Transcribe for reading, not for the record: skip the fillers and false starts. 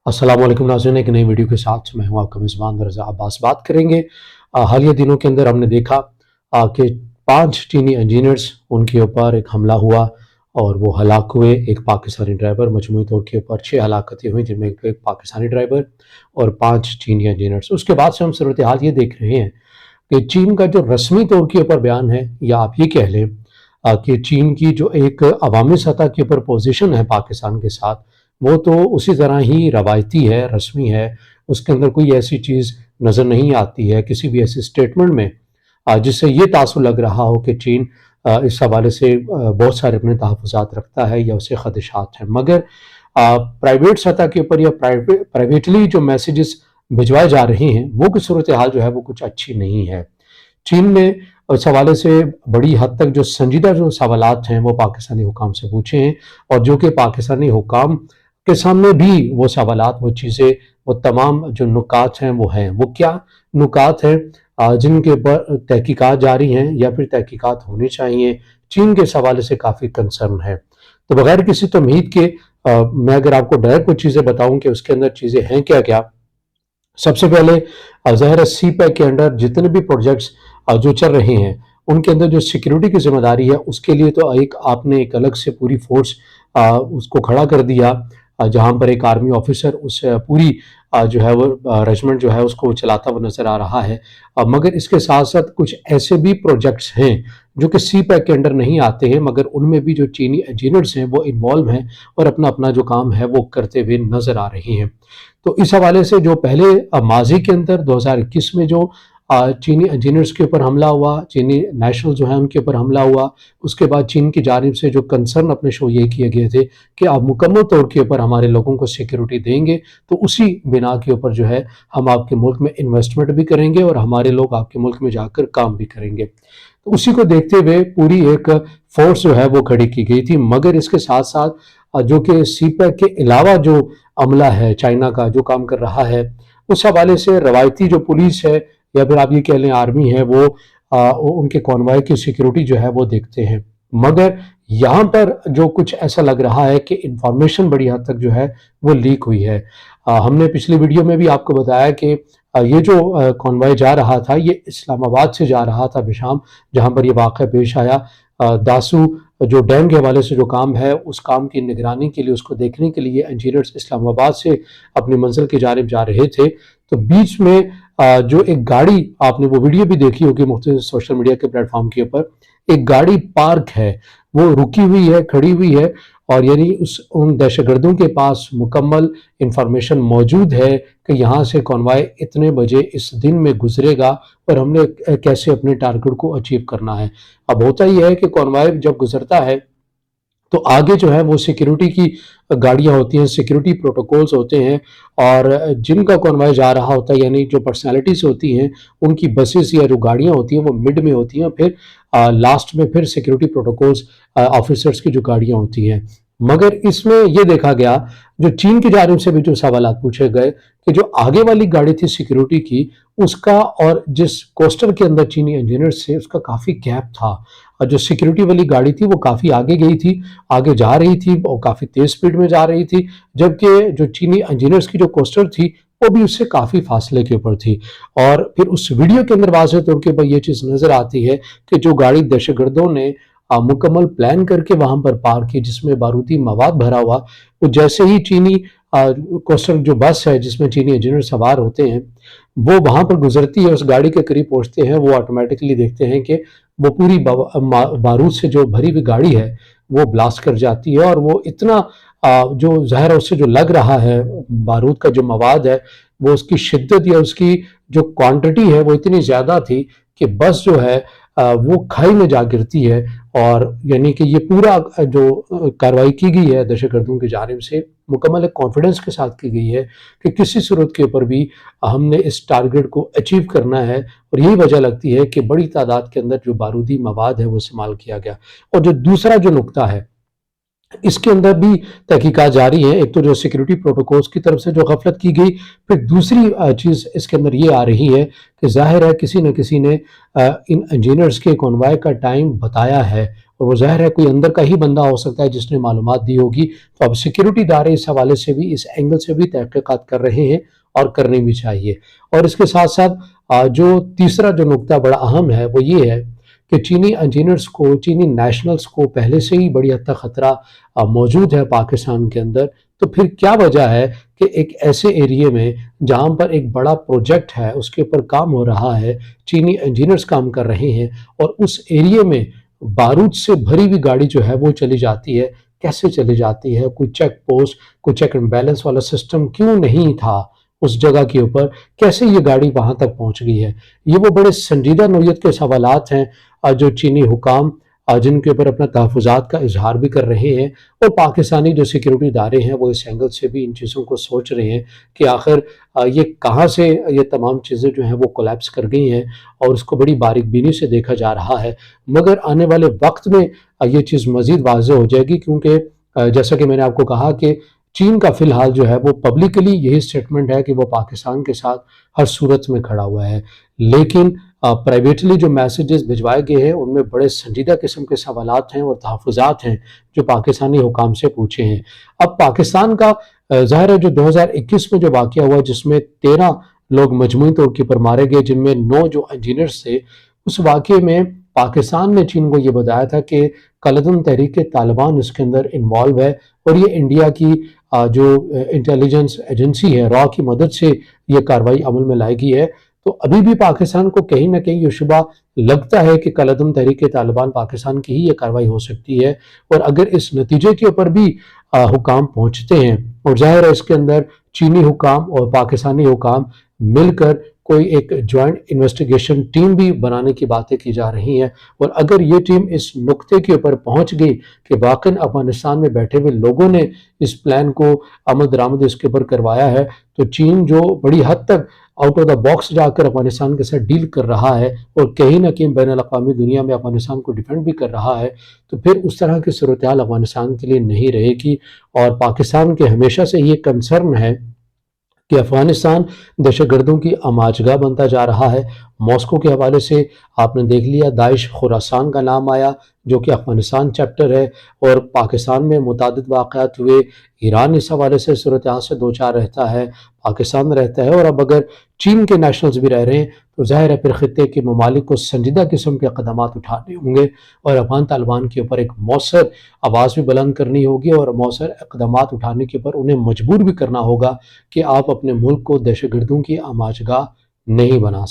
अस्सलाम वालेकुम नाज़रीन, एक नई वीडियो के साथ मैं हूं आपका मेज़बान रज़ा अब्बास। बात करेंगे हालिया दिनों के अंदर हमने देखा कि 5 चीनी इंजीनियर्स उनके ऊपर एक हमला हुआ और वो हलाक हुए। एक पाकिस्तानी ड्राइवर, मजमूई तौर के ऊपर 6 हलाकतें हुई जिनमें एक पाकिस्तानी ड्राइवर और 5 चीनी इंजीनियर्स। उसके बाद से हम सूरत हाल ये देख रहे हैं कि चीन का जो रस्मी तौर के ऊपर बयान है, या आप ये कह लें कि चीन की जो एक अवामी सतह के ऊपर पोजीशन है पाकिस्तान के साथ, वो तो उसी तरह ही रवायती है, रस्मी है। उसके अंदर कोई ऐसी चीज़ नज़र नहीं आती है किसी भी ऐसे स्टेटमेंट में जिससे ये तासुर लग रहा हो कि चीन इस हवाले से बहुत सारे अपने तहफ़्फ़ुज़ात रखता है या उसे ख़दशात हैं। मगर प्राइवेट सतह के ऊपर या प्राइवेटली जो मैसेजेस भिजवाए जा रहे हैं, वो की सूरत हाल जो है वो कुछ अच्छी नहीं है। चीन ने इस हवाले से बड़ी हद तक जो संजीदा जो सवालात हैं वो पाकिस्तानी हुकाम से पूछे हैं, और जो कि पाकिस्तानी हुकाम के सामने भी वो सवालात, वो चीज़ें, वो तमाम जो नुकात हैं वो हैं। वो क्या नुकात हैं जिनके ऊपर तहकीकात जारी हैं या फिर तहकीकात होनी चाहिए, चीन के इस हवाले से काफ़ी कंसर्न है। तो बगैर किसी तमहीद के मैं अगर आपको डायरेक्ट कुछ चीज़ें बताऊं कि उसके अंदर चीज़ें हैं क्या क्या। सबसे पहले ज़ाहिर है सी पैक के अंडर जितने भी प्रोजेक्ट्स जो चल रहे हैं, उनके अंदर जो सिक्योरिटी की जिम्मेदारी है उसके लिए तो एक आपने एक अलग से पूरी फोर्स उसको खड़ा कर दिया, जहां पर एक आर्मी ऑफिसर उस पूरी जो है वो रेजिमेंट जो है उसको चलाता हुआ नजर आ रहा है। मगर इसके साथ साथ कुछ ऐसे भी प्रोजेक्ट्स हैं जो कि सी पैक के अंडर नहीं आते हैं, मगर उनमें भी जो चीनी इंजीनियर्स हैं वो इन्वॉल्व हैं और अपना अपना जो काम है वो करते हुए नजर आ रहे हैं। तो इस हवाले से जो पहले माजी के अंदर 2021 में जो चीनी इंजीनियर्स के ऊपर हमला हुआ, चीनी नेशनल जो है उनके ऊपर हमला हुआ, उसके बाद चीन की जानिब से जो कंसर्न अपने शो ये किए गए थे कि आप मुकम्मल तौर के ऊपर हमारे लोगों को सिक्योरिटी देंगे, तो उसी बिना के ऊपर जो है हम आपके मुल्क में इन्वेस्टमेंट भी करेंगे और हमारे लोग आपके मुल्क में जाकर काम भी करेंगे। तो उसी को देखते हुए पूरी एक फोर्स जो है वो खड़ी की गई थी। मगर इसके साथ साथ जो कि सी पैक के अलावा जो अमला है चाइना का जो काम कर रहा है, उस हवाले से रवायती जो पुलिस है या फिर आप ये कह लें आर्मी है, वो उनके कॉन्वॉय की सिक्योरिटी जो है वो देखते हैं। मगर यहाँ पर जो कुछ ऐसा लग रहा है कि इंफॉर्मेशन बड़ी हद तक जो है वो लीक हुई है। हमने पिछली वीडियो में भी आपको बताया कि ये जो कॉन्वॉय जा रहा था ये इस्लामाबाद से जा रहा था बिशाम, जहाँ पर ये वाक़या पेश आया। दासू जो डैम के हवाले से जो काम है उस काम की निगरानी के लिए, उसको देखने के लिए इंजीनियर्स इस्लामाबाद से अपनी मंजिल की जानिब जा रहे थे। तो बीच में जो एक गाड़ी, आपने वो वीडियो भी देखी होगी मुख्तलिफ सोशल मीडिया के प्लेटफॉर्म के ऊपर, एक गाड़ी पार्क है, वो रुकी हुई है, खड़ी हुई है, और यानी उन दहशतगर्दों के पास मुकम्मल इंफॉर्मेशन मौजूद है कि यहाँ से कॉन्वॉय इतने बजे इस दिन में गुजरेगा और हमने कैसे अपने टारगेट को अचीव करना है। अब होता ही है कि कॉन्वॉय जब गुजरता है तो आगे जो है वो सिक्योरिटी की गाड़ियां होती हैं, सिक्योरिटी प्रोटोकॉल्स होते हैं, और जिनका कॉन्वॉय जा रहा होता है यानी जो पर्सनालिटीज होती हैं उनकी बसेस या जो गाड़ियां होती हैं वो मिड में होती हैं, फिर लास्ट में फिर सिक्योरिटी प्रोटोकॉल्स ऑफिसर्स की जो गाड़ियां होती हैं। मगर इसमें ये देखा गया, जो चीन की जानिब से भी जो सवाल पूछे गए कि जो आगे वाली गाड़ी थी सिक्योरिटी की, उसका और जिस कोस्टर के अंदर चीनी इंजीनियर्स थे उसका काफ़ी गैप था। और जो सिक्योरिटी वाली गाड़ी थी वो काफ़ी आगे गई थी, आगे जा रही थी और काफ़ी तेज़ स्पीड में जा रही थी, जबकि जो चीनी इंजीनियर्स की जो कोस्टर थी वो भी उससे काफ़ी फासले के ऊपर थी। और फिर उस वीडियो के अंदर वाज़ेह तौर के ऊपर ये चीज़ नज़र आती है कि जो गाड़ी दहशतगर्दों ने मुकम्मल प्लान करके वहां पर पार्क की, जिसमें बारूदी मवाद भरा हुआ, वो जैसे ही चीनी कोस्टर जो बस है जिसमें चीनी इंजीनियर सवार होते हैं वो वहां पर गुजरती है, उस गाड़ी के करीब पहुंचते हैं, वो ऑटोमेटिकली देखते हैं कि वो पूरी बारूद से जो भरी हुई गाड़ी है वो ब्लास्ट कर जाती है। और वो इतना जो ज़ाहिर है उससे जो लग रहा है बारूद का जो मवाद है, वो उसकी शिद्दत या उसकी जो क्वांटिटी है वो इतनी ज़्यादा थी कि बस जो है वो खाई में जा गिरती है। और यानी कि ये पूरा जो कार्रवाई की गई है दहशतगर्दों की जानिब से मुकम्मल कॉन्फिडेंस के साथ की गई है कि किसी सूरत के ऊपर भी हमने इस टारगेट को अचीव करना है, और यही वजह लगती है कि बड़ी तादाद के अंदर जो बारूदी मवाद है वो इस्तेमाल किया गया। और जो दूसरा जो नुकता है इसके अंदर भी तहकीकात जारी है। एक तो जो सिक्योरिटी प्रोटोकॉल्स की तरफ से जो गफलत की गई, फिर दूसरी चीज़ इसके अंदर ये आ रही है कि जाहिर है किसी न किसी ने इन इंजीनियर्स के कॉन्वॉय का टाइम बताया है, اور وہ ظاہر ہے کوئی اندر کا ہی بندہ ہو سکتا ہے جس نے معلومات دی ہوگی. تو اب سیکیورٹی ادارے اس حوالے سے بھی اس اینگل سے بھی تحقیقات کر رہے ہیں اور کرنی بھی چاہیے. اور اس کے ساتھ ساتھ جو تیسرا جو نقطہ بڑا اہم ہے وہ یہ ہے کہ چینی انجینئرز کو، چینی نیشنلز کو پہلے سے ہی بڑی حد تک خطرہ موجود ہے پاکستان کے اندر. تو پھر کیا وجہ ہے کہ ایک ایسے ایریے میں جہاں پر ایک بڑا پروجیکٹ ہے اس کے اوپر کام ہو رہا ہے، چینی انجینئرز کام کر رہے ہیں، اور اس ایریے میں بارود سے بھری ہوئی گاڑی جو ہے وہ چلی جاتی ہے؟ کیسے چلی جاتی ہے؟ کوئی چیک پوسٹ، کوئی چیک اینڈ بیلنس والا سسٹم کیوں نہیں تھا اس جگہ کے اوپر؟ کیسے یہ گاڑی وہاں تک پہنچ گئی ہے؟ یہ وہ بڑے سنجیدہ نوعیت کے سوالات ہیں جو چینی حکام جن کے اوپر اپنا تحفظات کا اظہار بھی کر رہے ہیں، اور پاکستانی جو سیکیورٹی ادارے ہیں وہ اس اینگل سے بھی ان چیزوں کو سوچ رہے ہیں کہ آخر یہ کہاں سے یہ تمام چیزیں جو ہیں وہ کولیپس کر گئی ہیں، اور اس کو بڑی باریک بینی سے دیکھا جا رہا ہے. مگر آنے والے وقت میں یہ چیز مزید واضح ہو جائے گی، کیونکہ جیسا کہ میں نے آپ کو کہا کہ چین کا فی الحال جو ہے وہ پبلکلی یہی سٹیٹمنٹ ہے کہ وہ پاکستان کے ساتھ ہر صورت میں کھڑا ہوا ہے، لیکن پرائیویٹلی جو میسیجز بھجوائے گئے ہیں ان میں بڑے سنجیدہ قسم کے سوالات ہیں اور تحفظات ہیں جو پاکستانی حکام سے پوچھے ہیں. اب پاکستان کا ظاہر ہے جو 2021 میں جو واقعہ ہوا جس میں 13 لوگ مجموعی طور کے پر مارے گئے، جن میں 9 جو انجینئرز تھے، اس واقعے میں پاکستان نے چین کو یہ بتایا تھا کہ کالعدم تحریک طالبان اس کے اندر انوالو ہے، اور یہ انڈیا کی جو انٹیلیجنس ایجنسی ہے را کی مدد سے یہ کارروائی عمل میں لائی گئی ہے. تو ابھی بھی پاکستان کو کہیں نہ کہیں یہ شبہ لگتا ہے کہ کالعدم تحریک طالبان پاکستان کی ہی یہ کارروائی ہو سکتی ہے. اور اگر اس نتیجے کے اوپر بھی حکام پہنچتے ہیں، اور ظاہر ہے اس کے اندر چینی حکام اور پاکستانی حکام مل کر کوئی ایک جوائنٹ انویسٹیگیشن ٹیم بھی بنانے کی باتیں کی جا رہی ہیں، اور اگر یہ ٹیم اس نقطے کے اوپر پہنچ گئی کہ واقعی افغانستان میں بیٹھے ہوئے لوگوں نے اس پلان کو عمل درآمد اس کے اوپر کروایا ہے، تو چین جو بڑی حد تک آؤٹ آف دا باکس جا کر افغانستان کے ساتھ ڈیل کر رہا ہے اور کہیں نہ کہیں بین الاقوامی دنیا میں افغانستان کو ڈیفینڈ بھی کر رہا ہے، تو پھر اس طرح کی صورتحال افغانستان کے لیے نہیں رہے گی. اور پاکستان کے ہمیشہ سے یہ کنسرن ہے کہ افغانستان دہشت گردوں کی آماجگاہ بنتا جا رہا ہے. ماسکو کے حوالے سے آپ نے دیکھ لیا داعش خراسان کا نام آیا جو کہ افغانستان چیپٹر ہے، اور پاکستان میں متعدد واقعات ہوئے. ایران اس حوالے سے صورتحال سے دوچار رہتا ہے، پاکستان رہتا ہے، اور اب اگر چین کے نیشنلز بھی رہ رہے ہیں تو ظاہر ہے پھر خطے کے ممالک کو سنجیدہ قسم کے اقدامات اٹھانے ہوں گے، اور افغان طالبان کے اوپر ایک مؤثر آواز بھی بلند کرنی ہوگی، اور مؤثر اقدامات اٹھانے کے اوپر انہیں مجبور بھی کرنا ہوگا کہ آپ اپنے ملک کو دہشت گردوں کی آماجگاہ نہیں بنا سکتے.